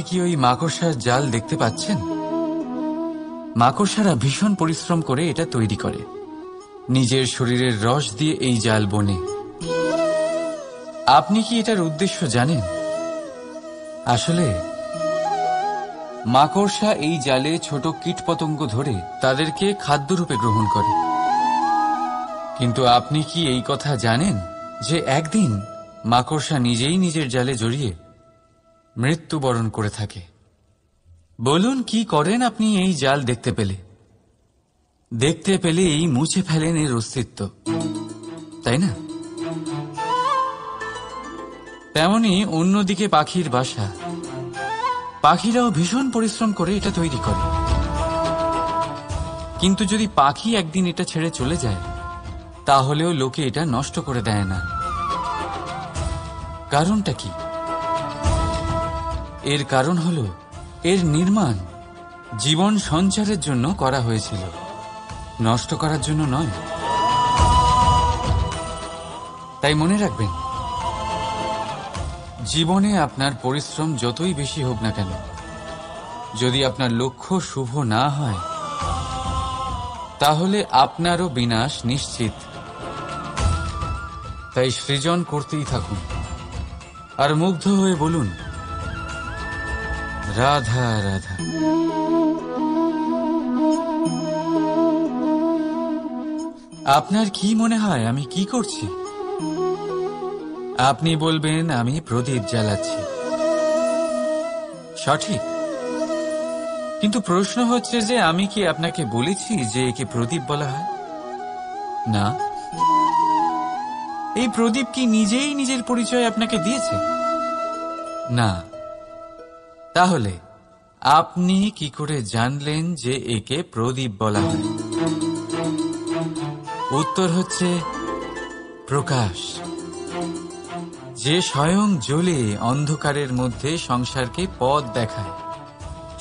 কি ওই মাকড়সার জাল দেখতে পাচ্ছেন? মাকড়সারা ভীষণ পরিশ্রম করে এটা তৈরি করে, নিজের শরীরের রস দিয়ে এই জাল বোনে। আপনি কি এটার উদ্দেশ্য জানেন? আসলে মাকড়সা এই জালে ছোট কীটপতঙ্গ ধরে তাদেরকে খাদ্যরূপে গ্রহণ করে। কিন্তু আপনি কি এই কথা জানেন যে একদিন মাকড়সা নিজেই নিজের জালে জড়িয়ে মৃত্যুবরণ করে থাকে? বলুন, কি করেন আপনি এই জাল দেখতে পেলেই মুছে ফেলেন এর অস্তিত্ব, তাই না? তেমনি অন্যদিকে পাখির বাসা, পাখিরাও ভীষণ পরিশ্রম করে এটা তৈরি করে। কিন্তু যদি পাখি একদিন এটা ছেড়ে চলে যায়, তাহলেও লোকে এটা নষ্ট করে দেয় না। কারণটা কি? এর কারণ হলো এর নির্মাণ জীবন সঞ্চারের জন্য করা হয়েছিল, নষ্ট করার জন্য নয়। তাই মনে রাখবেন, জীবনে আপনার পরিশ্রম যতই বেশি হোক না কেন, যদি আপনার লক্ষ্য শুভ না হয়, তাহলে আপনারও বিনাশ নিশ্চিত। তাই সৃজন করতেই থাকুন আর মুগ্ধ হয়ে বলুন, রাধা রাধা। আপনার কি মনে হয় আমি কি করছি? আপনি বলবেন আমি প্রদীপ জ্বালাচ্ছি। সঠিক, কিন্তু প্রশ্ন হচ্ছে যে আমি কি আপনাকে বলেছি যে একে প্রদীপ বলা হয়? না। এই প্রদীপ কি নিজেই নিজের পরিচয় আপনাকে দিয়েছে? না। তাহলে আপনি কি করে জানলেন যে একে প্রদীপ বলা হয়? উত্তর হচ্ছে প্রকাশ, যে স্বয়ং জ্বলে অন্ধকারের মধ্যে সংসারকে পথ দেখায়,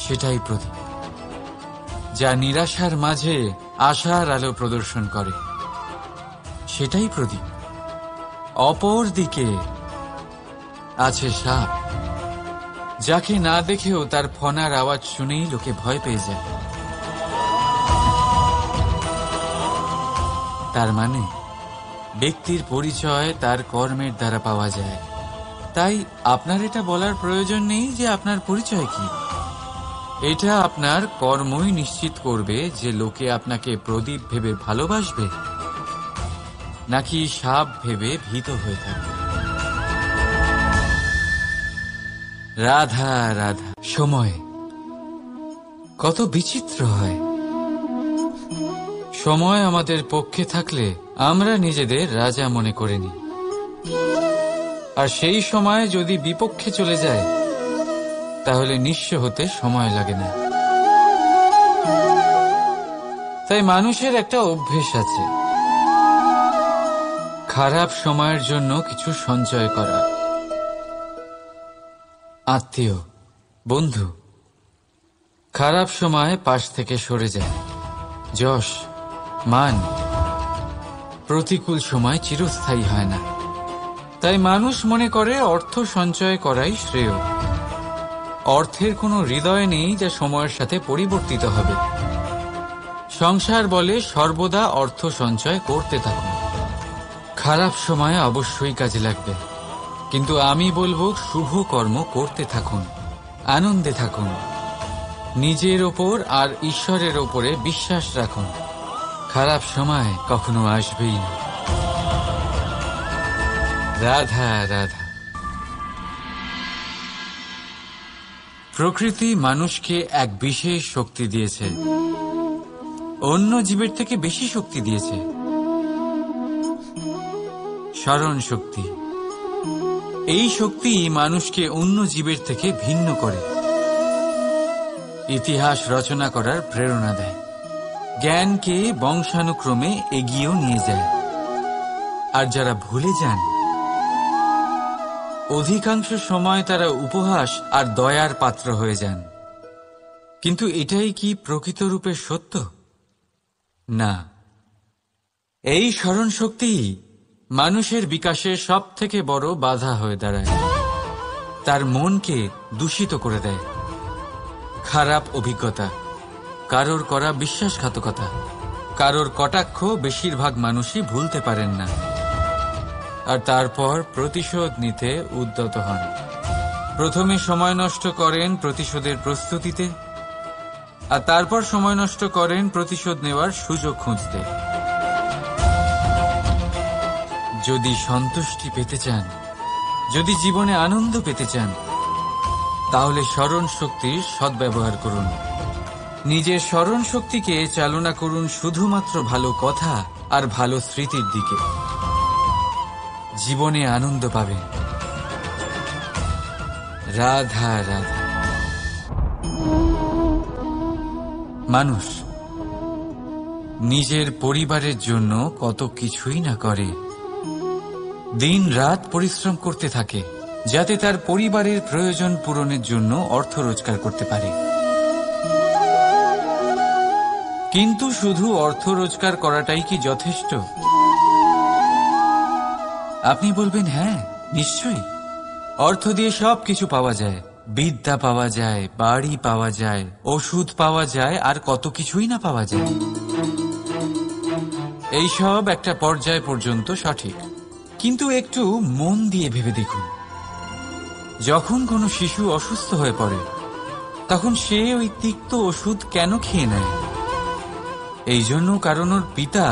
সেটাই প্রদীপ। যা নিরাশার মাঝে আশার আলো প্রদর্শন করে, সেটাই প্রদীপ। অপর দিকে আছে সাপ, যাকে না দেখেও তার ফনার আওয়াজ শুনেই লোকে ভয় পেয়ে যায়। তার মানে ব্যক্তির পরিচয় তার কর্মের দ্বারা পাওয়া যায়। তাই আপনার এটা বলার প্রয়োজন নেই যে আপনার পরিচয় কি। এটা আপনার কর্মই নিশ্চিত করবে যে লোকে আপনাকে প্রদীপ ভেবে ভালোবাসবে নাকি সাপ ভেবে ভীত হয়ে থাকবে। রাধা রাধা। সময় কত বিচিত্র হয়। সময় আমাদের পক্ষে থাকলে আমরা নিজেদের রাজা মনে করে নিই, আর সেই সময় যদি বিপক্ষে চলে যায়, তাহলে নিঃস্ব হতে সময় লাগে না। তাই মানুষের একটা অভ্যেস আছে, খারাপ সময়ের জন্য কিছু সঞ্চয় করা। আত্মীয়, বন্ধু খারাপ সময় পাশ থেকে সরে যায়। যশ, মান প্রতিকূল সময় চিরস্থায়ী হয় না। তাই মানুষ মনে করে অর্থ সঞ্চয় করাই শ্রেয়। অর্থের কোনো হৃদয় নেই যা সময়ের সাথে পরিবর্তিত হবে। সংসার বলে সর্বদা অর্থ সঞ্চয় করতে থাকুন। খারাপ সময় অবশ্যই কাজে লাগবে, কিন্তু আমি বলবো শুভ কর্ম করতে থাকুন, আনন্দে থাকুন, নিজের ওপর আর ঈশ্বরের ওপরে বিশ্বাস রাখুন। খারাপ সময় কখনো আসবেই না। রাধা রাধা। প্রকৃতি মানুষকে এক বিশেষ শক্তি দিয়েছে, অন্য জীবের থেকে বেশি শক্তি দিয়েছে। স্মরণ শক্তি। এই শক্তি মানুষকে অন্য জীবের থেকে ভিন্ন করে, ইতিহাস রচনা করার প্রেরণা দেয়, জ্ঞানকে বংশানুক্রমে এগিয়েও নিয়ে যায়। আর যারা ভুলে যান, অধিকাংশ সময় তারা উপহাস আর দয়ার পাত্র হয়ে যান। কিন্তু এটাই কি প্রকৃত রূপে সত্য? না। এই স্মরণ শক্তি মানুষের বিকাশের সব থেকে বড় বাধা হয়ে দাঁড়ায়, তার মনকে দূষিত করে দেয়। খারাপ অভিজ্ঞতা, কারোর করা বিশ্বাসঘাতকতা, কারোর কটাক্ষ বেশিরভাগ মানুষই ভুলতে পারেন না, আর তারপর প্রতিশোধ নিতে উদ্যত হন। প্রথমে সময় নষ্ট করেন প্রতিশোধের প্রস্তুতিতে, আর তারপর সময় নষ্ট করেন প্রতিশোধ নেওয়ার সুযোগ খুঁজতে। যদি সন্তুষ্টি পেতে চান, যদি জীবনে আনন্দ পেতে চান, তাহলে স্মরণ শক্তির সদ্ব্যবহার করুন। নিজের স্মরণ শক্তিকে চালনা করুন শুধুমাত্র ভালো কথা আর ভালো স্মৃতির দিকে। জীবনে আনন্দ পাবেন। রাধা রাধা। মানুষ নিজের পরিবারের জন্য কত কিছুই না করে, দিন রাত পরিশ্রম করতে থাকে যাতে তার পরিবারের প্রয়োজন পূরণের জন্য অর্থ রোজগার করতে পারে। কিন্তু শুধু অর্থ রোজগার করাটাই কি যথেষ্ট? আপনি বলবেন, হ্যাঁ নিশ্চয়ই, অর্থ দিয়ে সব কিছু পাওয়া যায়, বিদ্যা পাওয়া যায়, বাড়ি পাওয়া যায়, ওষুধ পাওয়া যায়, আর কত কিছুই না পাওয়া যায়। এইসব একটা পর্যায় পর্যন্ত সঠিক, কিন্তু একটু মন দিয়ে ভেবে দেখুন, যখন কোনো শিশু অসুস্থ হয়ে পড়ে তখন সে ওই তিক্ত ওষুধ কেন খেয়ে নেয়? এই জন্য কারণ ওর পিতা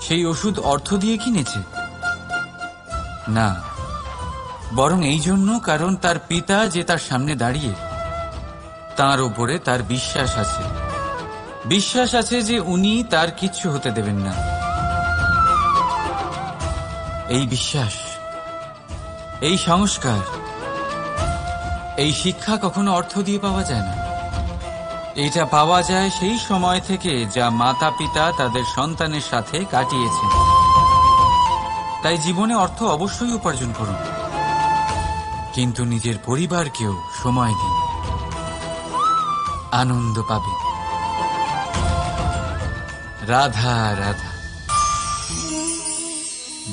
সেই ওষুধ অর্থ দিয়ে কিনেছে? না, বরং এই জন্য কারণ তার পিতা যে তার সামনে দাঁড়িয়ে, তার উপরে তার বিশ্বাস আছে। বিশ্বাস আছে যে উনি তার কিচ্ছু হতে দেবেন না। এই বিশ্বাস, এই সংস্কার, এই শিক্ষা কখনো অর্থ দিয়ে পাওয়া যায় না। এটা পাওয়া যায় সেই সময় থেকে যা মাতা পিতা তাদের সন্তানের সাথে কাটিয়েছেন। তাই জীবনে অর্থ অবশ্যই উপার্জন করুন, কিন্তু নিজের পরিবারকেও সময় দিন, আনন্দ পাবে। রাধা রাধা।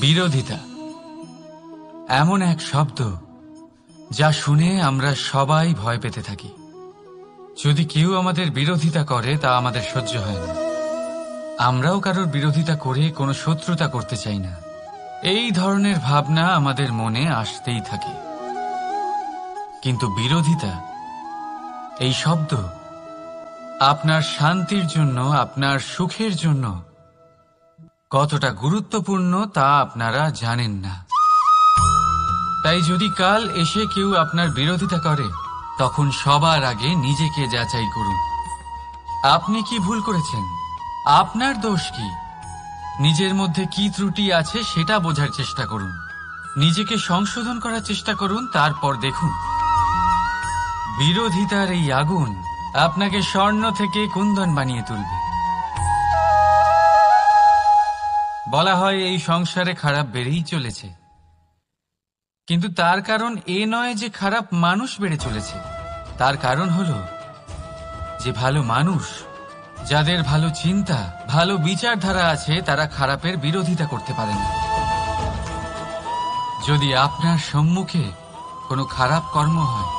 বিরোধিতা এমন এক শব্দ যা শুনে আমরা সবাই ভয় পেতে থাকি। যদি কেউ আমাদের বিরোধিতা করে তা আমাদের সহ্য হয় না। আমরাও কারোর বিরোধিতা করে কোনো শত্রুতা করতে চাই না। এই ধরনের ভাবনা আমাদের মনে আসতেই থাকে। কিন্তু বিরোধিতা, এই শব্দ আপনার শান্তির জন্য, আপনার সুখের জন্য কতটা গুরুত্বপূর্ণ তা আপনারা জানেন না। তাই যদি কাল এসে কেউ আপনার বিরোধিতা করে, তখন সবার আগে নিজেকে যাচাই করুন। আপনি কি ভুল করেছেন? আপনার দোষ কি? নিজের মধ্যে কি ত্রুটি আছে সেটা বোঝার চেষ্টা করুন, নিজেকে সংশোধন করার চেষ্টা করুন, তারপর দেখুন বিরোধিতার এই আগুন আপনাকে স্বর্ণ থেকে কুন্দন বানিয়ে তুলবে। বলা হয় এই সংসারে খারাপ বেড়েই চলেছে, কিন্তু তার কারণ এ নয় যে খারাপ মানুষ বেড়ে চলেছে। তার কারণ হলো যে ভালো মানুষ, যাদের ভালো চিন্তা, ভালো বিচারধারা আছে, তারা খারাপের বিরোধিতা করতে পারে না। যদি আপনার সম্মুখে কোনো খারাপ কর্ম হয়,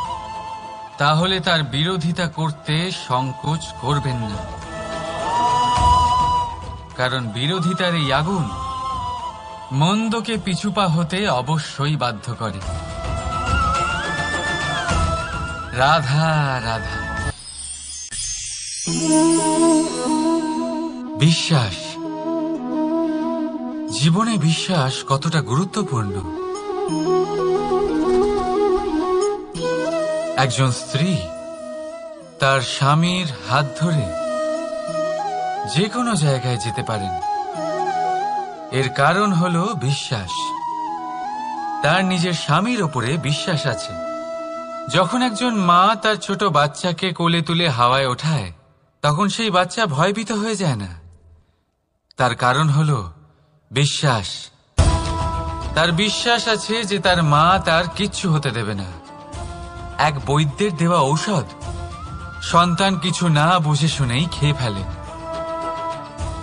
তাহলে তার বিরোধিতা করতে সংকোচ করবেন না, কারণ বিরোধিতার এই আগুন মন্দকে পিছুপা হতে অবশ্যই বাধ্য করে। রাধা রাধা। বিশ্বাস, জীবনে বিশ্বাস কতটা গুরুত্বপূর্ণ। একজন স্ত্রী তার স্বামীর হাত ধরে যে কোনো জায়গায় যেতে পারেন, এর কারণ হলো বিশ্বাস। তার নিজের স্বামীর ওপরে বিশ্বাস আছে। যখন একজন মা তার ছোট বাচ্চাকে কোলে তুলে হাওয়ায় ওঠায়, তখন সেই বাচ্চা ভয়ভীত হয়ে যায় না। তার কারণ হলো বিশ্বাস। তার বিশ্বাস আছে যে তার মা তার কিচ্ছু হতে দেবে না। এক বৈদ্যের দেওয়া ঔষধ সন্তান কিছু না বুঝে শুনেই খেয়ে ফেলে।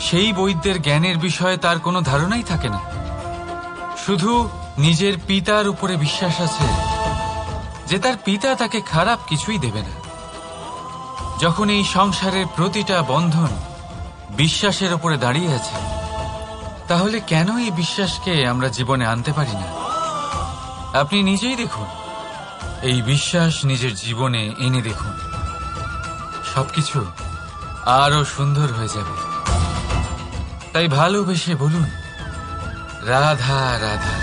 সেই বৈদ্যের জ্ঞানের বিষয়ে তার কোনো ধারণাই থাকে না। শুধু নিজের পিতার উপরে বিশ্বাস আছে যে তার পিতা তাকে খারাপ কিছুই দেবে না। যখন এই সংসারের প্রতিটা বন্ধন বিশ্বাসের উপরে দাঁড়িয়ে আছে, তাহলে কেন এই বিশ্বাসকে আমরা জীবনে আনতে পারি না? আপনি নিজেই দেখুন, এই বিশ্বাস নিজের জীবনে এনে দেখুন, সবকিছু আরো সুন্দর হয়ে যাবে। তাই ভালোবেসে বলুন, রাধা রাধা।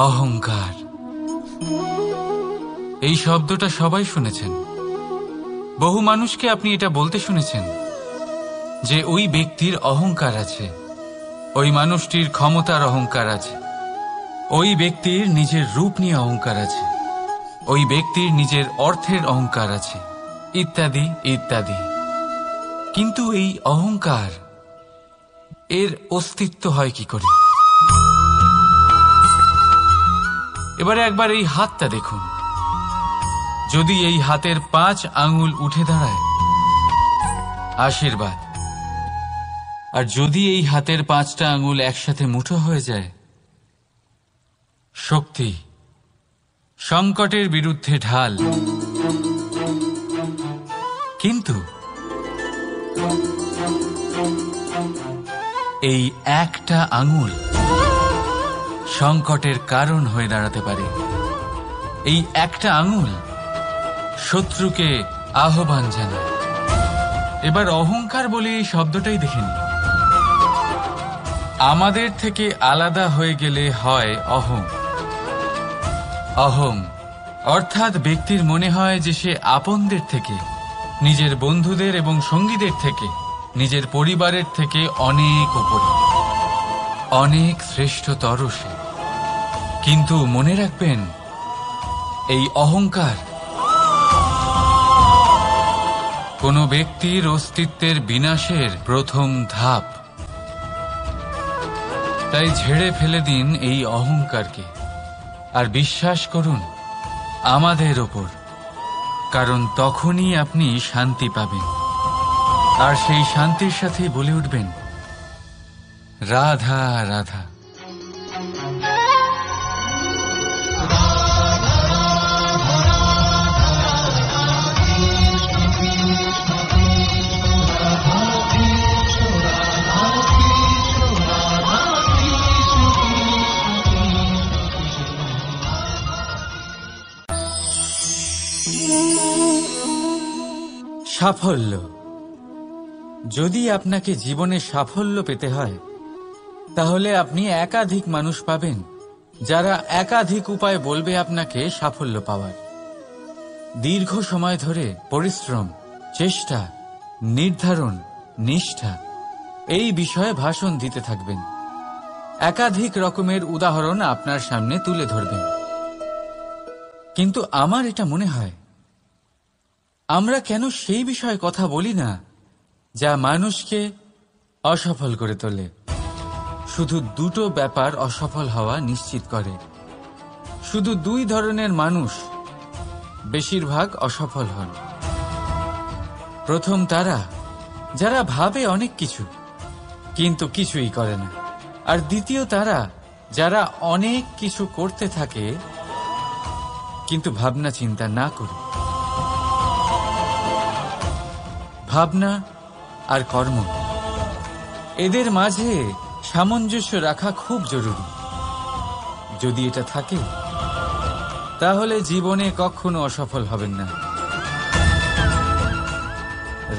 অহংকার, এই শব্দটা সবাই শুনেছেন। বহু মানুষকে আপনি এটা বলতে শুনেছেন যে ওই ব্যক্তির অহংকার আছে, ওই মানুষটির ক্ষমতার অহংকার আছে, ওই ব্যক্তির নিজের রূপ নিয়ে অহংকার আছে, ওই ব্যক্তির নিজের অর্থের অহংকার আছে, ইত্যাদি ইত্যাদি। কিন্তু এই অহংকার, এর অস্তিত্ব হয় কি করে? এবারে একবার এই হাতটা দেখুন। যদি এই হাতের 5 আঙ্গুল উঠে দাঁড়ায়, আশীর্বাদ। আর যদি এই হাতের 5টা আঙ্গুল একসাথে মুঠো হয়ে যায়, শক্তি, সংকটের বিরুদ্ধে ঢাল। কিন্তু এই একটা আঙ্গুল সংকটের কারণ হয়ে দাঁড়াতে পারে। এই একটা আঙ্গুল শত্রুকে আহ্বান জানায়। এবার অহংকার বলে এই শব্দটাই দেখে নিন। আমাদের থেকে আলাদা হয়ে গেলে হয় অহং। অহং অর্থাৎ ব্যক্তির মনে হয় যে সে আপনদের থেকে, নিজের বন্ধুদের এবং সঙ্গীদের থেকে, নিজের পরিবারের থেকে অনেক উপরে, অনেক শ্রেষ্ঠতর সে। কিন্তু মনে রাখবেন, এই অহংকার কোনো ব্যক্তির অস্তিত্বের বিনাশের প্রথম ধাপ। তাই ঝেড়ে ফেলে দিন এই অহংকারকে, আর বিশ্বাস করুন আমাদের ওপর, কারণ তখনই আপনি শান্তি পাবেন। আর সেই শান্তির সাথে বলে উঠবেন, রাধা রাধা। সাফল্য। যদি আপনাকে জীবনে সাফল্য পেতে হয়, তাহলে আপনি একাধিক মানুষ পাবেন যারা একাধিক উপায় বলবে আপনাকে সাফল্য পাওয়ার। দীর্ঘ সময় ধরে পরিশ্রম, চেষ্টা, নির্ধারণ, নিষ্ঠা এই বিষয়ে ভাষণ দিতে থাকবেন। একাধিক রকমের উদাহরণ আপনার সামনে তুলে ধরবেন। কিন্তু আমার এটা মনে হয়, আমরা কেন সেই বিষয়ে কথা বলি না যা মানুষকে অসফল করে তোলে? শুধু দুটো ব্যাপার অসফল হওয়া নিশ্চিত করে। শুধু 2 ধরনের মানুষ বেশিরভাগ অসফল হন। প্রথম তারা যারা ভাবে অনেক কিছু কিন্তু কিছুই করে না। আর দ্বিতীয় তারা যারা অনেক কিছু করতে থাকে কিন্তু ভাবনা চিন্তা না করে। ভাবনা আর কর্ম, এদের মাঝে সামঞ্জস্য রাখা খুব জরুরি। যদি এটা থাকে, তাহলে জীবনে কখনো অসফল হবেন না।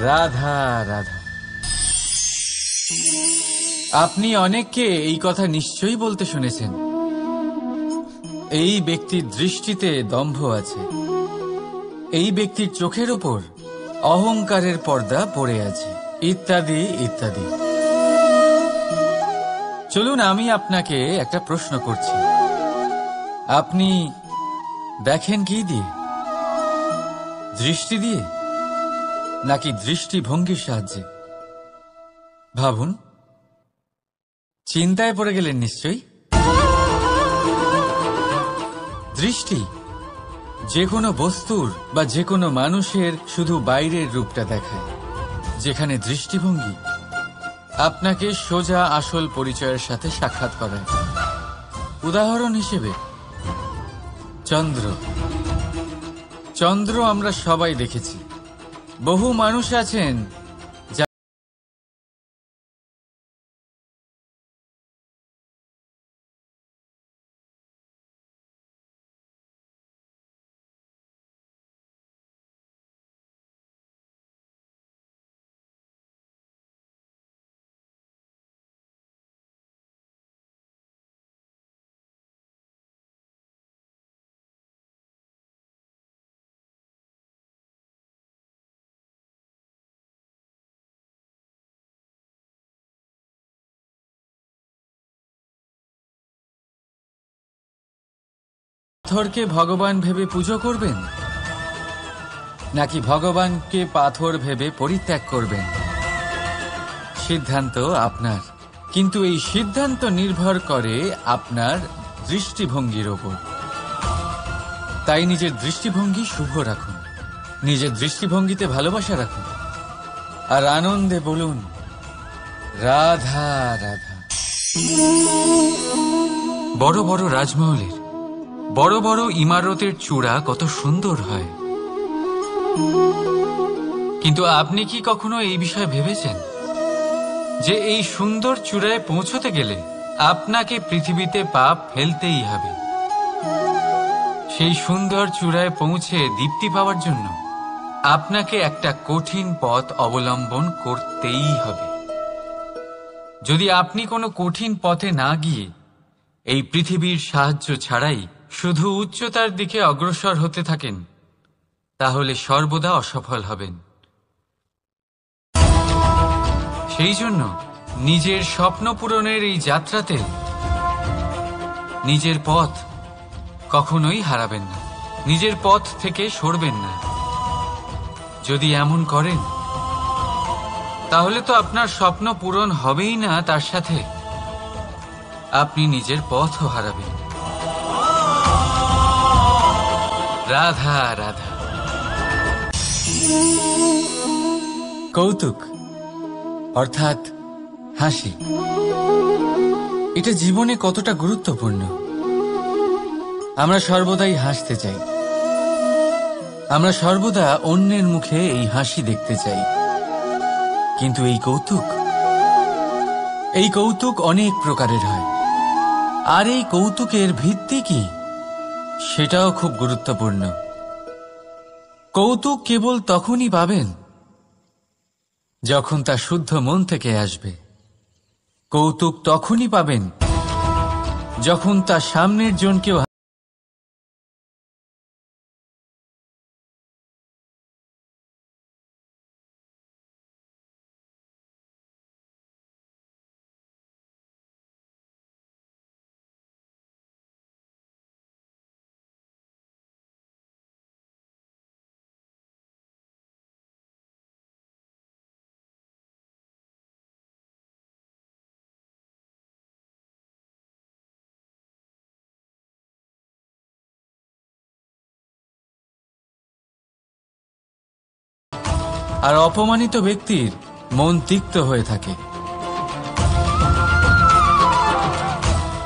রাধা রাধা। আপনি অনেককে এই কথা নিশ্চয়ই বলতে শুনেছেন, এই ব্যক্তির দৃষ্টিতে দম্ভ আছে, এই ব্যক্তির চোখের ওপর অহংকারের পর্দা পড়ে আছে, ইত্যাদি ইত্যাদি। চলুন আমি আপনাকে একটা প্রশ্ন করছি। আপনি দেখেন কি দিয়ে? দৃষ্টি দিয়ে নাকি দৃষ্টিভঙ্গির সাহায্যে? ভাবুন। চিন্তায় পড়ে গেলেন নিশ্চয়ই। দৃষ্টি যে কোনো বস্তুর বা যে কোনো মানুষের শুধু বাইরের রূপটা দেখায়, যেখানে দৃষ্টিভঙ্গি আপনাকে সোজা আসল পরিচয়ের সাথে সাক্ষাৎ করায়। উদাহরণ হিসেবে চন্দ্র। চন্দ্র আমরা সবাই দেখেছি। বহু মানুষ আছেন পাথরকে ভগবান ভেবে পুজো করবেন, নাকি ভগবানকে পাথর ভেবে পরিত্যাগ করবেন, সিদ্ধান্ত আপনার। কিন্তু এই সিদ্ধান্ত নির্ভর করে আপনার দৃষ্টিভঙ্গির ওপর। তাই নিজের দৃষ্টিভঙ্গি শুভ রাখুন, নিজের দৃষ্টিভঙ্গিতে ভালোবাসা রাখুন, আর আনন্দে বলুন রাধা রাধা। বড় বড় রাজমহলের, বড় বড় ইমারতের চূড়া কত সুন্দর হয়, কিন্তু আপনি কি কখনো এই বিষয়ে ভেবেছেন যে এই সুন্দর চূড়ায় পৌঁছতে গেলে আপনাকে পৃথিবীতে পা ফেলতেই হবে? সেই সুন্দর চূড়ায় পৌঁছে দীপ্তি পাওয়ার জন্য আপনাকে একটা কঠিন পথ অবলম্বন করতেই হবে। যদি আপনি কোনো কঠিন পথে না গিয়ে এই পৃথিবীর সাহায্য ছাড়াই শুধু উচ্চতার দিকে অগ্রসর হতে থাকেন, তাহলে সর্বদা অসফল হবেন। সেই জন্য নিজের স্বপ্ন পূরণের এই যাত্রাতে নিজের পথ কখনোই হারাবেন না, নিজের পথ থেকে সরবেন না। যদি এমন করেন তাহলে তো আপনার স্বপ্ন পূরণ হবেই না, তার সাথে আপনি নিজের পথও হারাবেন। রাধা রাধা। কৌতুক অর্থাৎ হাসি, এটা জীবনে কতটা গুরুত্বপূর্ণ। আমরা সর্বদাই হাসতে চাই, আমরা সর্বদা অন্যের মুখে এই হাসি দেখতে চাই। কিন্তু এই কৌতুক অনেক প্রকারের হয়, আর এই কৌতুকের ভিত্তি কি সেটাও খুব গুরুত্বপূর্ণ। কৌতুক কেবল তখনই পাবেন যখন তা শুদ্ধ মন থেকে আসবে। কৌতুক তখনই পাবেন যখন তা সামনের জনকেও আর অপমানিত ব্যক্তির মন তিক্ত হয়ে থাকে।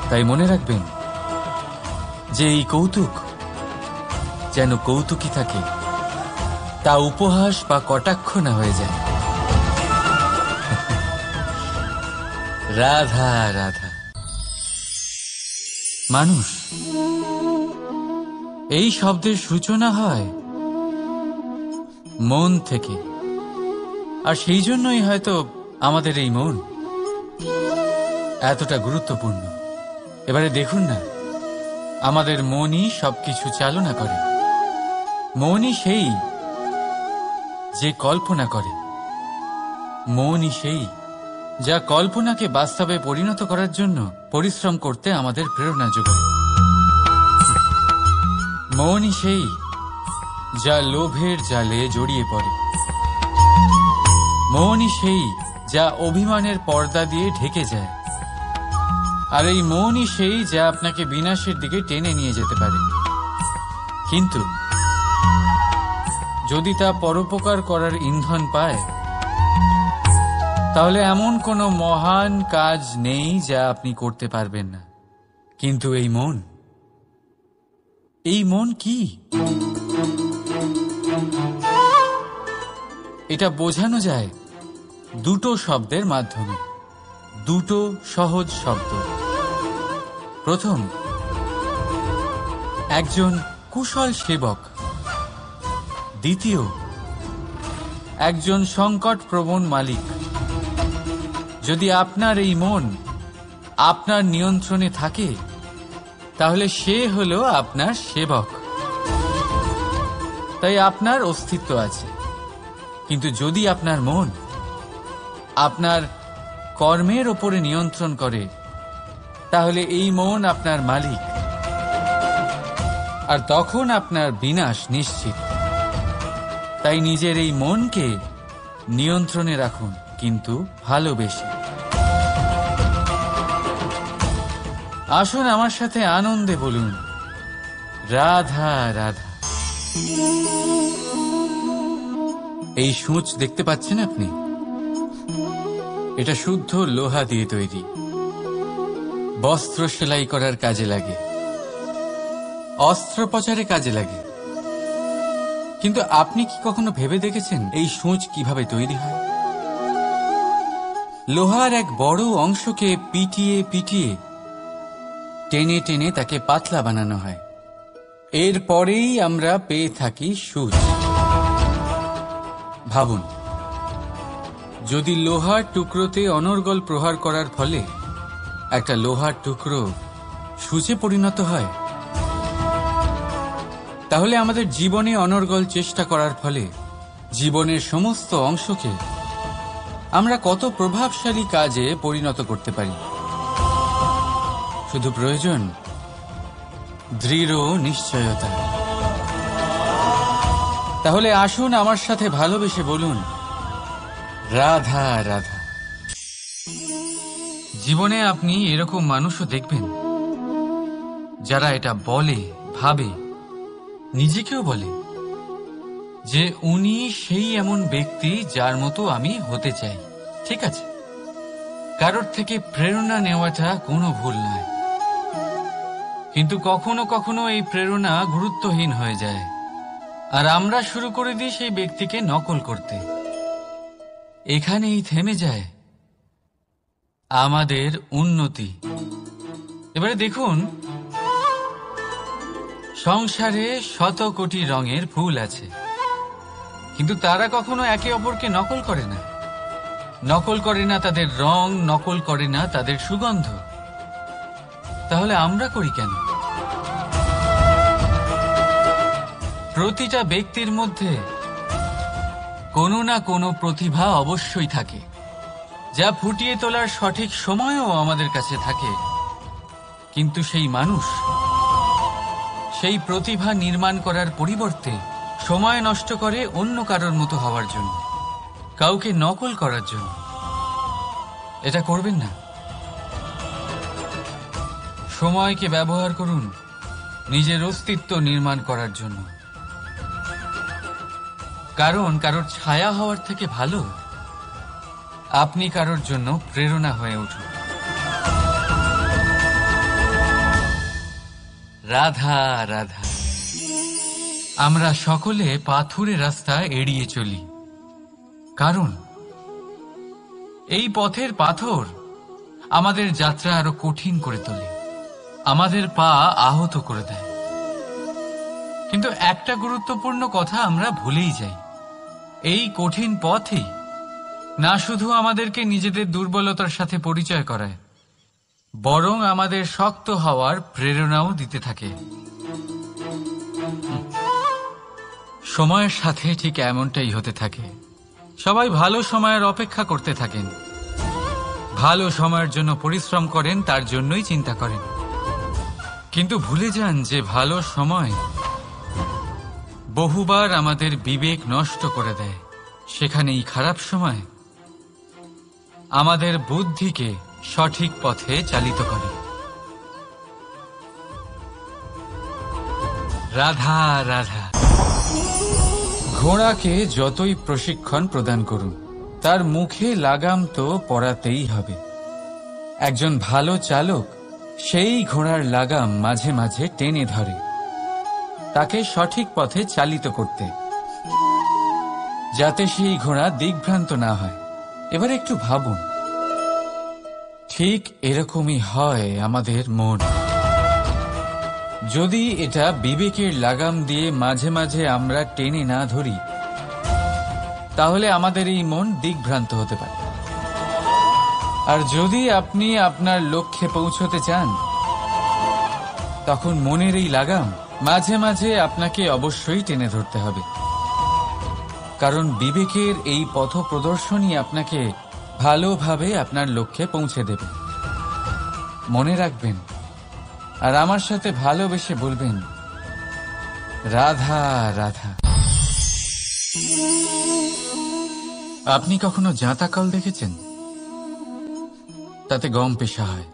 তাই মনে রাখবেন যে এই কৌতুক যেন কৌতুকই থাকে, তা উপহাস বা কটাক্ষ না হয়ে যায়। রাধা রাধা। মানুষ, এই শব্দের সূচনা হয় মন থেকে, আর সেই জন্যই হয়তো আমাদের এই মন এতটা গুরুত্বপূর্ণ। এবারে দেখুন না, আমাদের মনই সবকিছু চালনা করে। মনই সেই যে কল্পনা করে, মনই সেই যা কল্পনাকে বাস্তবে পরিণত করার জন্য পরিশ্রম করতে আমাদের প্রেরণা যোগায়। মনই সেই যা লোভের জালে জড়িয়ে পড়ে। মনই সেই যা অভিমানের পর্দা দিয়ে ঢেকে যায়। আর এই মনই সেই যা আপনাকে বিনাশের দিকে টেনে নিয়ে যেতে পারে। কিন্তু যদি তা পরোপকার করার ইন্ধন পায়, তাহলে এমন কোনো মহান কাজ নেই যা আপনি করতে পারবেন না। কিন্তু এই মন, এই মন কি? এটা বোঝানো যায় দুটো শব্দের মাধ্যমে, দুটো সহজ শব্দ। প্রথম, একজন কুশল সেবক। দ্বিতীয়, একজন সংকটপ্রবণ মালিক। যদি আপনার এই মন আপনার নিয়ন্ত্রণে থাকে, তাহলে সে হলো আপনার সেবক। তাই আপনার অস্তিত্ব আছে। কিন্তু যদি আপনার মন আপনার কর্মের ওপরে নিয়ন্ত্রণ করে, তাহলে এই মন আপনার মালিক, আর তখন আপনার বিনাশ নিশ্চিত। তাই নিজের এই মনকে নিয়ন্ত্রণে রাখুন, কিন্তু ভালোবেসে। আসুন আমার সাথে আনন্দে বলুন, রাধা রাধা। এই সূঁচ দেখতে পাচ্ছেন আপনি? এটা শুদ্ধ লোহা দিয়ে তৈরি। বস্ত্র সেলাই করার কাজে লাগে, অস্ত্রোপচারে কাজে লাগে। কিন্তু আপনি কি কখনো ভেবে দেখেছেন এই সূঁচ কিভাবে তৈরি হয়? লোহার এক বড় অংশকে পিটিয়ে পিটিয়ে টেনে টেনে তাকে পাতলা বানানো হয়। এরপরেই আমরা পেয়ে থাকি সূঁচ। ভাবুন, যদি লোহার টুকরোতে অনর্গল প্রহার করার ফলে একটা লোহার টুকরো সূঁচে পরিণত হয়, তাহলে আমাদের জীবনে অনর্গল চেষ্টা করার ফলে জীবনের সমস্ত অংশকে আমরা কত প্রভাবশালী কাজে পরিণত করতে পারি। শুধু প্রয়োজন দৃঢ় নিশ্চয়তা। তাহলে আসুন আমার সাথে ভালোবেসে বলুন, রাধা রাধা। জীবনে আপনি এরকম মানুষও দেখবেন যারা এটা বলে, ভাবে, নিজেকেও বলে যে উনি সেই এমন ব্যক্তি যার মতো আমি হতে চাই। ঠিক আছে, কারোর থেকে প্রেরণা নেওয়াটা কোনো ভুল নয়, কিন্তু কখনো কখনো এই প্রেরণা গুরুত্বহীন হয়ে যায়, আর আমরা শুরু করে দিই সেই ব্যক্তিকে নকল করতে। এখানেই থেমে যায় আমাদের উন্নতি। এবারে দেখুন, সংসারে শত কোটি রঙের ফুল আছে, কিন্তু তারা কখনো একে অপরকে নকল করে না। নকল করে না তাদের রং, নকল করে না তাদের সুগন্ধ। তাহলে আমরা করি কেন? প্রতিটা ব্যক্তির মধ্যে কোনো না কোনো প্রতিভা অবশ্যই থাকে, যা ফুটিয়ে তোলার সঠিক সময়ও আমাদের কাছে থাকে। কিন্তু সেই মানুষ সেই প্রতিভা নির্মাণ করার পরিবর্তে সময় নষ্ট করে অন্য কারোর মতো হওয়ার জন্য, কাউকে নকল করার জন্য। এটা করবেন না। সময়কে ব্যবহার করুন নিজের অস্তিত্ব নির্মাণ করার জন্য। কারণ কারোর ছায়া হওয়ার থেকে ভালো আপনি কারোর জন্য প্রেরণা হয়ে উঠুন। রাধা রাধা। আমরা সকলে পাথুরে রাস্তা এড়িয়ে চলি, কারণ এই পথের পাথর আমাদের যাত্রা আরো কঠিন করে তোলে, আমাদের পা আহত করে দেয়। কিন্তু একটা গুরুত্বপূর্ণ কথা আমরা ভুলেই যাই, এই কঠিন পথই না শুধু আমাদেরকে নিজেদের দুর্বলতার সাথে পরিচয় করায়, বরং আমাদের শক্ত হওয়ার প্রেরণাও দিতে থাকে। সময়ের সাথে ঠিক এমনটাই হতে থাকে। সবাই ভালো সময়ের অপেক্ষা করতে থাকেন, ভালো সময়ের জন্য পরিশ্রম করেন, তার জন্যই চিন্তা করেন, কিন্তু ভুলে যান যে ভালো সময় বহুবার আমাদের বিবেক নষ্ট করে দেয়। সেখানেই খারাপ সময় আমাদের বুদ্ধিকে সঠিক পথে চালিত করে। রাধা রাধা। ঘোড়াকে যতই প্রশিক্ষণ প্রদান করুন, তার মুখে লাগাম তো পরাতেই হবে। একজন ভালো চালক সেই ঘোড়ার লাগাম মাঝে মাঝে টেনে ধরে, তাকে সঠিক পথে চালিত করতে, যাতে সেই ঘোড়া দিগ্ভ্রান্ত না হয়। এবার একটু ভাবুন, ঠিক এরকমই হয় আমাদের মন। যদি এটা বিবেকের লাগাম দিয়ে মাঝে মাঝে আমরা টেনে না ধরি, তাহলে আমাদের এই মন দিগ্ভ্রান্ত হতে পারে। আর যদি আপনি আপনার লক্ষ্যে পৌঁছতে চান, তখন মনের এই লাগাম মাঝে মাঝে আপনাকে অবশ্যই টেনে ধরতে হবে, কারণ বিবেকের এই পথ প্রদর্শনই আপনাকে ভালোভাবে আপনার লক্ষ্যে পৌঁছে দেবে। মনে রাখবেন, আর আমার সাথে ভালোবেসে বলবেন, রাধা রাধা। আপনি কখনো জাঁতা কল দেখেছেন? তাতে গম পেষা হয়।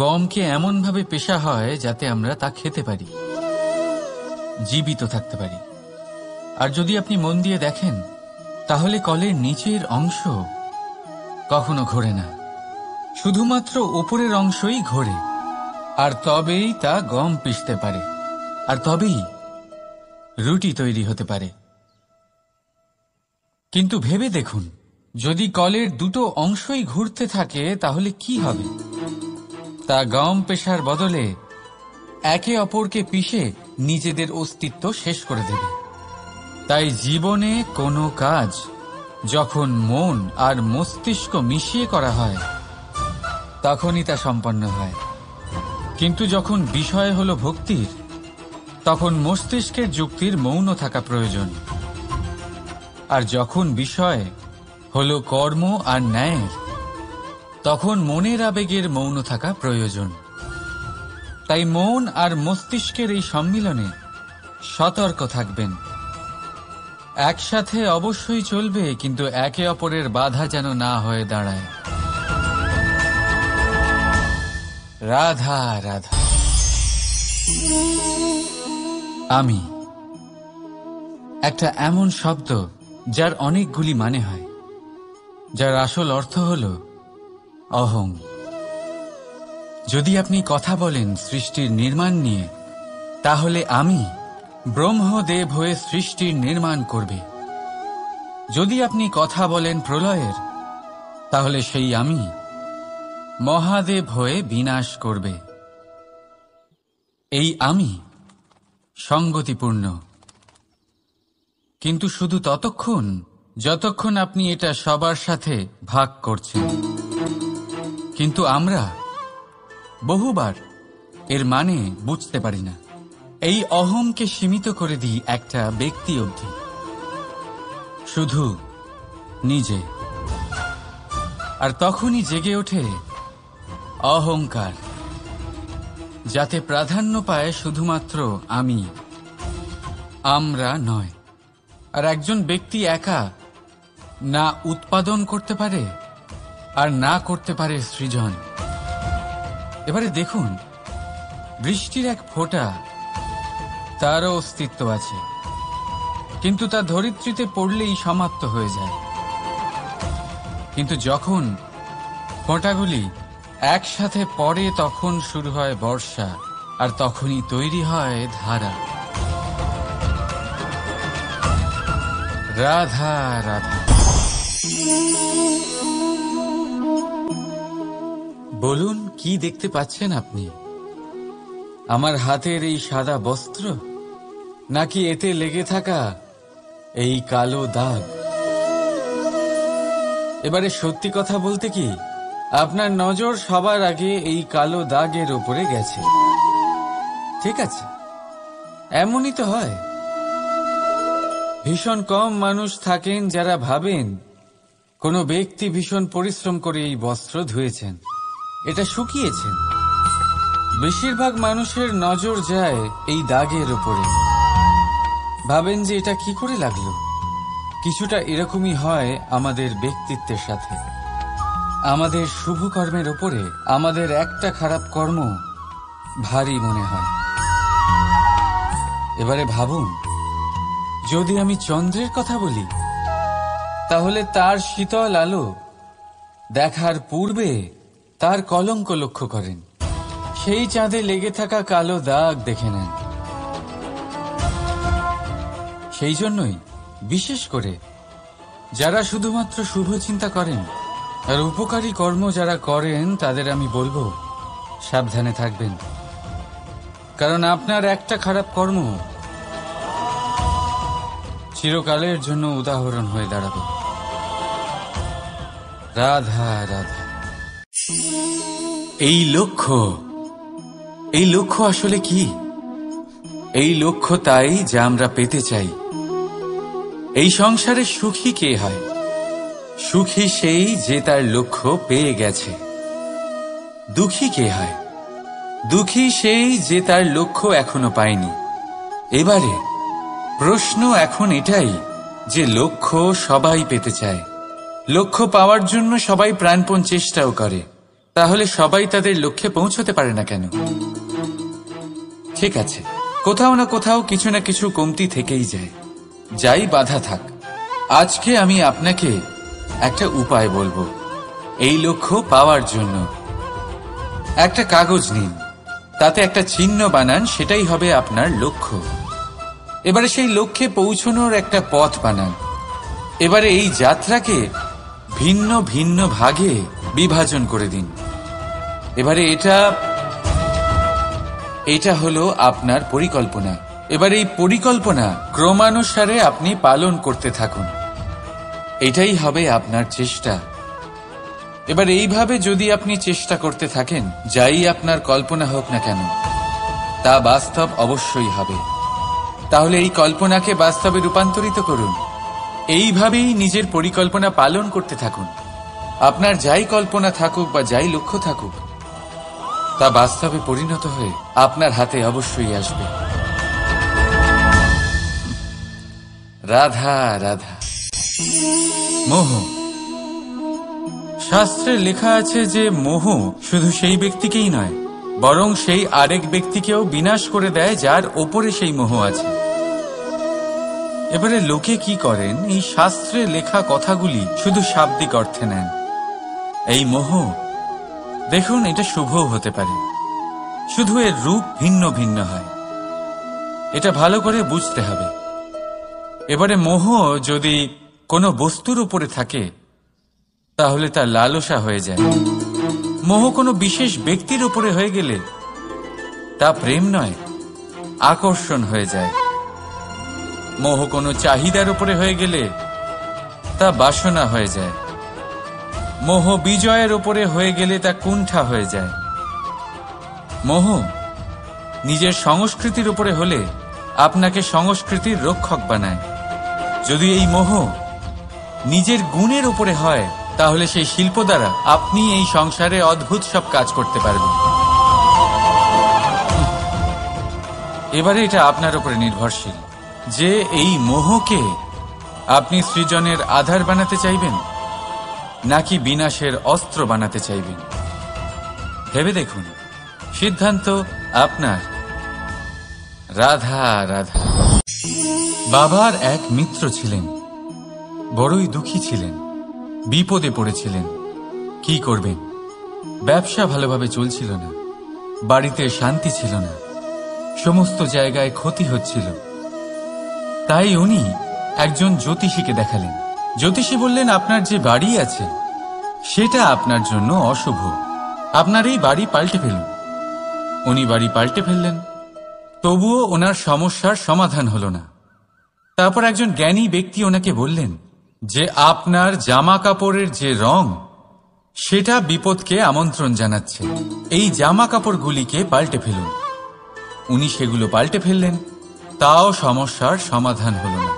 গমকে এমনভাবে পেষা হয় যাতে আমরা তা খেতে পারি, জীবিত থাকতে পারি। আর যদি আপনি মন দিয়ে দেখেন, তাহলে কলের নিচের অংশ কখনো ঘোরে না, শুধুমাত্র উপরের অংশই ঘোরে। আর তবেই তা গম পিষতে পারে, আর তবেই রুটি তৈরি হতে পারে। কিন্তু ভেবে দেখুন, যদি কলের দুটো অংশই ঘুরতে থাকে, তাহলে কি হবে? তা গম পেশার বদলে একে অপরকে পিষে নিজেদের অস্তিত্ব শেষ করে দেবে। তাই জীবনে কোনো কাজ যখন মন আর মস্তিষ্ক মিশিয়ে করা হয়, তখনই তা সম্পন্ন হয়। কিন্তু যখন বিষয় হলো ভক্তির, তখন মস্তিষ্কের যুক্তির মৌন থাকা প্রয়োজন। আর যখন বিষয় হলো কর্ম আর ন্যায়ের, তখন মনের আবেগের মৌন থাকা প্রয়োজন। তাই মন আর মস্তিষ্কের এই সম্মিলনে সতর্ক থাকবেন। একসাথে অবশ্যই চলবে, কিন্তু একে অপরের বাধা যেন না হয়ে দাঁড়ায়। রাধা রাধা। আমি একটা এমন শব্দ যার অনেকগুলি মানে হয়, যার আসল অর্থ হল অহং। যদি আপনি কথা বলেন সৃষ্টির নির্মাণ নিয়ে, তাহলে আমি ব্রহ্মদেব হয়ে সৃষ্টির নির্মাণ করবে। যদি আপনি কথা বলেন প্রলয়ের, তাহলে সেই আমি মহাদেব হয়ে বিনাশ করবে। এই আমি সঙ্গতিপূর্ণ, কিন্তু শুধু ততক্ষণ যতক্ষণ আপনি এটা সবার সাথে ভাগ করছেন। কিন্তু আমরা বহুবার এর মানে বুঝতে পারি না। এই অহংকে সীমিত করে দিই একটা ব্যক্তি অবধি, শুধু নিজে। আর তখনই জেগে ওঠে অহংকার, যাতে প্রাধান্য পায় শুধুমাত্র আমি, আমরা নয়। আর একজন ব্যক্তি একা না উৎপাদন করতে পারে আর না করতে পারে সৃজন। এবারে দেখুন, বৃষ্টির এক ফোঁটা, তারও অস্তিত্ব আছে, কিন্তু তা ধরিত্রীতে পড়লেই সমাপ্ত হয়ে যায়। কিন্তু যখন ফোঁটাগুলি একসাথে পড়ে, তখন শুরু হয় বর্ষা, আর তখনই তৈরি হয় ধারা। রাধা রাধা। বলুন, কি দেখতে পাচ্ছেন আপনি? আমার হাতের এই সাদা বস্ত্র, নাকি এতে লেগে থাকা এই কালো দাগ? এবারে সত্যি কথা বলতে কি, আপনার নজর সবার আগে এই কালো দাগের উপরে গেছে। ঠিক আছে, এমনই তো হয়। ভীষণ কম মানুষ থাকেন যারা ভাবেন কোনো ব্যক্তি ভীষণ পরিশ্রম করে এই বস্ত্র ধুয়েছেন, এটা শুকিয়েছেন। বেশিরভাগ মানুষের নজর যায় এই দাগের উপরে, ভাবেন যে এটা কি করে লাগলো। কিছুটা এরকমই হয় আমাদের ব্যক্তিত্বের সাথে। আমাদের শুভ কর্মের উপরে আমাদের একটা খারাপ কর্ম ভারী মনে হয়। এবারে ভাবুন, যদি আমি চন্দ্রের কথা বলি, তাহলে তার শীতল আলো দেখার পূর্বে তার কলঙ্ক লক্ষ্য করেন, সেই চাঁদে লেগে থাকা কালো দাগ দেখে নেন। সেই জন্যই বিশেষ করে যারা শুধুমাত্র শুভ চিন্তা করেন আর উপকারী কর্ম যারা করেন তাদের আমি বলবো সাবধানে থাকবেন, কারণ আপনার একটা খারাপ কর্ম চিরকালের জন্য উদাহরণ হয়ে দাঁড়াবে। রাধা রাধা। এই লক্ষ্য আসলে কি? এই লক্ষ্য তাই যা আমরা পেতে চাই। এই সংসারে সুখী কে হয়? সুখী সেই যে তার লক্ষ্য পেয়ে গেছে। দুঃখী কে হয়? দুঃখী সেই যে তার লক্ষ্য এখনো পায়নি। এবারে প্রশ্ন এখন এটাই যে লক্ষ্য সবাই পেতে চায়, লক্ষ্য পাওয়ার জন্য সবাই প্রাণপণ চেষ্টাও করে, তাহলে সবাই তাদের লক্ষ্যে পৌঁছতে পারে না কেন? ঠিক আছে, কোথাও না কোথাও কিছু না কিছু কমতি থেকেই যায়, যাই বাধা থাক। আজকে আমি আপনাকে একটা উপায় বলবো এই লক্ষ্য পাওয়ার জন্য। একটা কাগজ নিন, তাতে একটা চিহ্ন বানান, সেটাই হবে আপনার লক্ষ্য। এবারে সেই লক্ষ্যে পৌঁছানোর একটা পথ বানান। এবারে এই যাত্রাকে ভিন্ন ভিন্ন ভাগে বিভাজন করে দিন। এবারে এটা হলো আপনার পরিকল্পনা। এবার এই পরিকল্পনা ক্রমানুসারে আপনি পালন করতে থাকুন, এটাই হবে আপনার চেষ্টা। এবার এইভাবে যদি আপনি চেষ্টা করতে থাকেন, যাই আপনার কল্পনা হোক না কেন তা বাস্তব অবশ্যই হবে। তাহলে এই কল্পনাকে বাস্তবে রূপান্তরিত করুন। এইভাবেই নিজের পরিকল্পনা পালন করতে থাকুন। আপনার যাই কল্পনা থাকুক বা যাই লক্ষ্য থাকুক, তা বাস্তবে পরিণত হয়ে আপনার হাতে অবশ্যই আসবে। রাধা রাধা। মোহ। শাস্ত্রে লেখা আছে যে মোহ শুধু সেই ব্যক্তিকেই নয়, বরং সেই আরেক ব্যক্তিকেও বিনাশ করে দেয় যার ওপরে সেই মোহ আছে। এবারে লোকে কি করেন, এই শাস্ত্রে লেখা কথাগুলি শুধু শাব্দিক অর্থে নেন। এই মোহ দেখুন, এটা শুভও হতে পারে, শুধু এর রূপ ভিন্ন ভিন্ন হয়, এটা ভালো করে বুঝতে হবে। এবারে মোহ যদি কোনো বস্তুর উপরে থাকে তাহলে তা লালসা হয়ে যায়। মোহ কোনো বিশেষ ব্যক্তির উপরে হয়ে গেলে তা প্রেম নয়, আকর্ষণ হয়ে যায়। মোহ কোনো চাহিদার উপরে হয়ে গেলে তা বাসনা হয়ে যায়। মোহ বিজয়ের উপরে হয়ে গেলে তা কুণ্ঠা হয়ে যায়। মোহ নিজের সংস্কৃতির উপরে হলে আপনাকে সংস্কৃতির রক্ষক বানায়। যদি এই মোহ নিজের গুণের উপরে হয়, তাহলে সেই শিল্প দ্বারা আপনি এই সংসারে অদ্ভুত সব কাজ করতে পারবেন। এবারে এটা আপনার উপরে নির্ভরশীল যে এই মোহকে আপনি সৃজনের আধার বানাতে চাইবেন নাকি বিনাশের অস্ত্র বানাতে চাইবেন। ভেবে দেখুন, সিদ্ধান্ত আপনার। রাধা রাধা। বাবার এক মিত্র ছিলেন, বড়ই দুঃখী ছিলেন, বিপদে পড়েছিলেন। কি করবেন? ব্যবসা ভালোভাবে চলছিল না, বাড়িতে শান্তি ছিল না, সমস্ত জায়গায় ক্ষতি হচ্ছিল। তাই উনি একজন জ্যোতিষীকে দেখালেন। জ্যোতিষী বললেন, আপনার যে বাড়ি আছে সেটা আপনার জন্য অশুভ, আপনার এই বাড়ি পাল্টে ফেলুন। উনি বাড়ি পাল্টে ফেললেন, তবুও ওনার সমস্যার সমাধান হল না। তারপর একজন জ্ঞানী ব্যক্তি ওনাকে বললেন যে আপনার জামা কাপড়ের যে রং সেটা বিপদকে আমন্ত্রণ জানাচ্ছে, এই জামা কাপড়গুলিকে পাল্টে ফেলুন। উনি সেগুলো পাল্টে ফেললেন, তাও সমস্যার সমাধান হল না।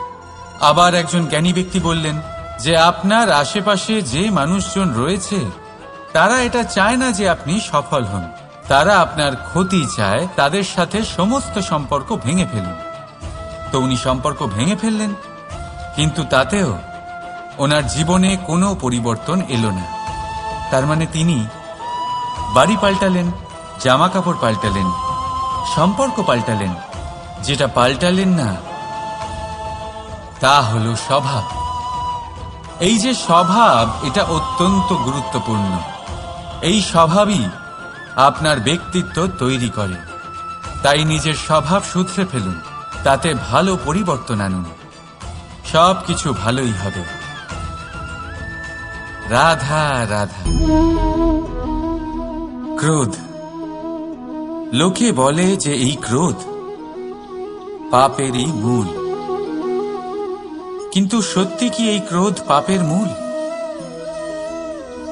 আবার একজন জ্ঞানী ব্যক্তি বললেন যে আপনার আশেপাশে যে মানুষজন রয়েছে তারা এটা চায় না যে আপনি সফল হন, তারা আপনার ক্ষতি চায়, তাদের সাথে সমস্ত সম্পর্ক ভেঙে ফেলুন। তো উনি সম্পর্ক ভেঙে ফেললেন, কিন্তু তাতেও ওনার জীবনে কোনো পরিবর্তন এলো না। তার মানে তিনি বাড়ি পাল্টালেন, জামা কাপড় পাল্টালেন, সম্পর্ক পাল্টালেন, যেটা পাল্টালেন না তা হলো স্বভাব। এই যে স্বভাব, এটা অত্যন্ত গুরুত্বপূর্ণ। এই স্বভাবই আপনার ব্যক্তিত্ব তৈরি করে। তাই নিজের স্বভাব শুধরে ফেলুন, তাতে ভালো পরিবর্তন আনুন। সবকিছু ভালোই হবে। রাধা রাধা। ক্রোধ, লোকে বলে যে এই ক্রোধ পাপেরই মূল, কিন্তু সত্যি কি এই ক্রোধ পাপের মূল?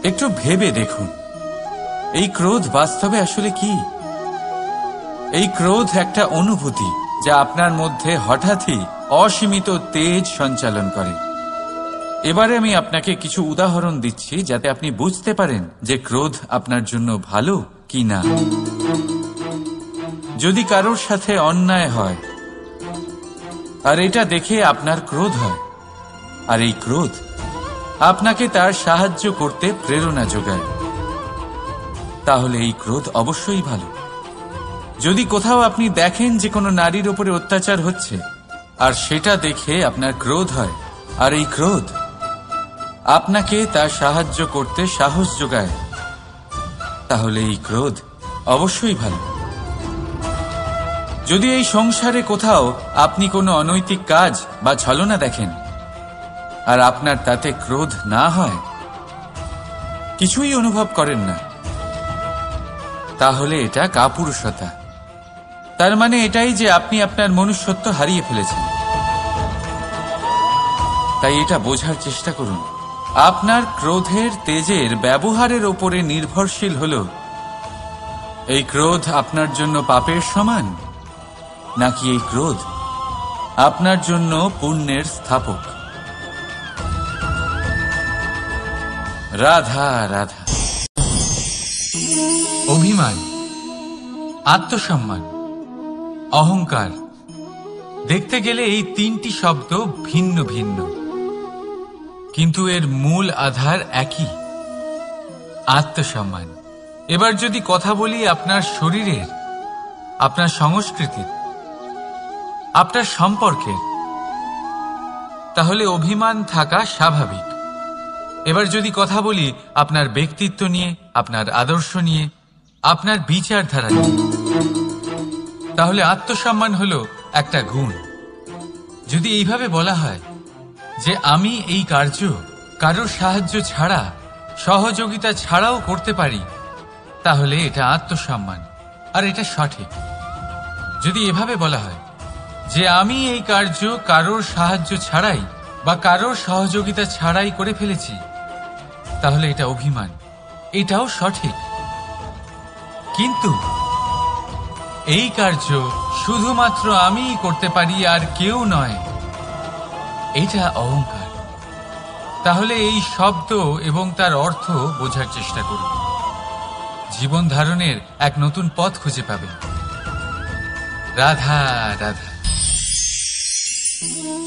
একটু ভেবে দেখুন, এই ক্রোধ বাস্তবে আসলে কি? এই ক্রোধ একটা অনুভূতি যা আপনার মধ্যে হঠাৎই অসীমিত তেজ সঞ্চালন করে। এবারে আমি আপনাকে কিছু উদাহরণ দিচ্ছি যাতে আপনি বুঝতে পারেন যে ক্রোধ আপনার জন্য ভালো কি না। যদি কারোর সাথে অন্যায় হয় আর এটা দেখে আপনার ক্রোধ হয়, আর এই ক্রোধ আপনাকে তার সাহায্য করতে প্রেরণা যোগায়, তাহলে এই ক্রোধ অবশ্যই ভালো। যদি কোথাও আপনি দেখেন যে কোনো নারীর উপরে অত্যাচার হচ্ছে আর সেটা দেখে আপনার ক্রোধ হয়, আর এই ক্রোধ আপনাকে তার সাহায্য করতে সাহস যোগায়, তাহলে এই ক্রোধ অবশ্যই ভালো। যদি এই সংসারে কোথাও আপনি কোনো অনৈতিক কাজ বা ছলনা দেখেন আর আপনার তাতে ক্রোধ না হয়, কিছুই অনুভব করেন না, তাহলে এটা কাপুরুষতা। তার মানে এটাই যে আপনি আপনার মনুষ্যত্ব হারিয়ে ফেলেছেন। তাই এটা বোঝার চেষ্টা করুন, আপনার ক্রোধের তেজের ব্যবহারের ওপরে নির্ভরশীল হল এই ক্রোধ আপনার জন্য পাপের সমান, নাকি এই ক্রোধ আপনার জন্য পুণ্যের স্থাপক। রাধা রাধা। অভিমান, আত্মসম্মান, অহংকার, দেখতে গেলে এই তিনটি শব্দ ভিন্ন ভিন্ন, কিন্তু এর মূল আধার একই, আত্মসম্মান। এবার যদি কথা বলি আপনার শরীরের, আপনার সংস্কৃতির, আপনার সম্পর্কের, তাহলে অভিমান থাকা স্বাভাবিক। এবার যদি কথা বলি আপনার ব্যক্তিত্ব নিয়ে, আপনার আদর্শ নিয়ে, আপনার বিচারধারা নিয়ে, তাহলে আত্মসম্মান হলো একটা গুণ। যদি এইভাবে বলা হয় যে আমি এই কার্য কারোর সাহায্য ছাড়া, সহযোগিতা ছাড়াও করতে পারি, তাহলে এটা আত্মসম্মান, আর এটা সঠিক। যদি এভাবে বলা হয় যে আমি এই কার্য কারোর সাহায্য ছাড়াই বা কারোর সহযোগিতা ছাড়াই করে ফেলেছি, তাহলে এটা অভিমান, এটাও সঠিক। কিন্তু এই কার্য শুধুমাত্র আমিই করতে পারি আর কেউ নয়, এটা অহংকার। তাহলে এই শব্দ এবং তার অর্থ বোঝার চেষ্টা করুন, জীবন ধারণের এক নতুন পথ খুঁজে পাবেন। রাধা রাধা।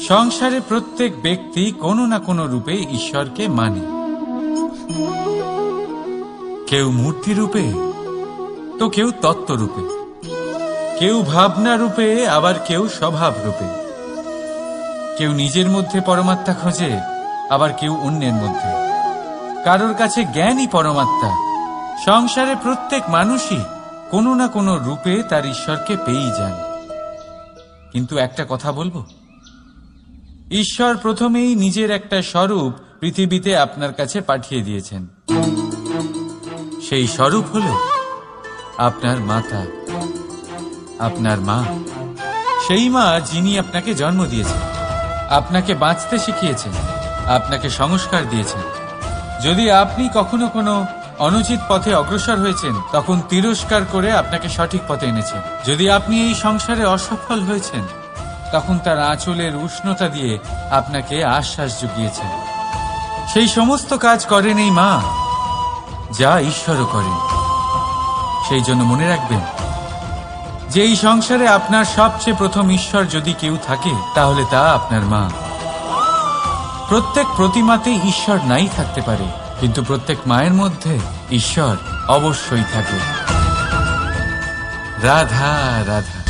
সংসারে প্রত্যেক ব্যক্তি কোনো না কোনো রূপে ঈশ্বরকে মানে, কেউ মূর্তি রূপে, তো কেউ তত্ত্ব রূপে, কেউ ভাবনা রূপে, আবার কেউ স্বভাব রূপে। কেউ নিজের মধ্যে পরমাত্মা খোঁজে, আবার কেউ অন্যের মধ্যে। কারোর কাছে জ্ঞানই পরমাত্মা। সংসারে প্রত্যেক মানুষই কোনো না কোনো রূপে তার ঈশ্বরকে পেয়েই যান। কিন্তু একটা কথা বলবো, ঈশ্বর প্রথমেই নিজের একটা স্বরূপ পৃথিবীতে আপনার কাছে পাঠিয়ে দিয়েছেন। সেই স্বরূপ হল আপনার মাতা, আপনার মা। সেই মা যিনি আপনাকে জন্ম দিয়েছেন, আপনাকে বাঁচতে শিখিয়েছেন, আপনাকে সংস্কার দিয়েছেন। যদি আপনি কখনো কোনো অনুচিত পথে অগ্রসর হয়েছেন, তখন তিরস্কার করে আপনাকে সঠিক পথে এনেছেন। যদি আপনি এই সংসারে অসফল হয়েছেন, তখন তার আঁচলের উষ্ণতা দিয়ে আপনাকে আশ্বাস জুগিয়েছেন। সেই সমস্ত কাজ করেন এই মা, যা ঈশ্বরও করেন। সেই জন্য মনে রাখবেন যে এই সংসারে আপনার সবচেয়ে প্রথম ঈশ্বর যদি কেউ থাকে, তাহলে তা আপনার মা। প্রত্যেক প্রতিমাতেই ঈশ্বর নাই থাকতে পারে, কিন্তু প্রত্যেক মায়ের মধ্যে ঈশ্বর অবশ্যই থাকে। রাধা রাধা।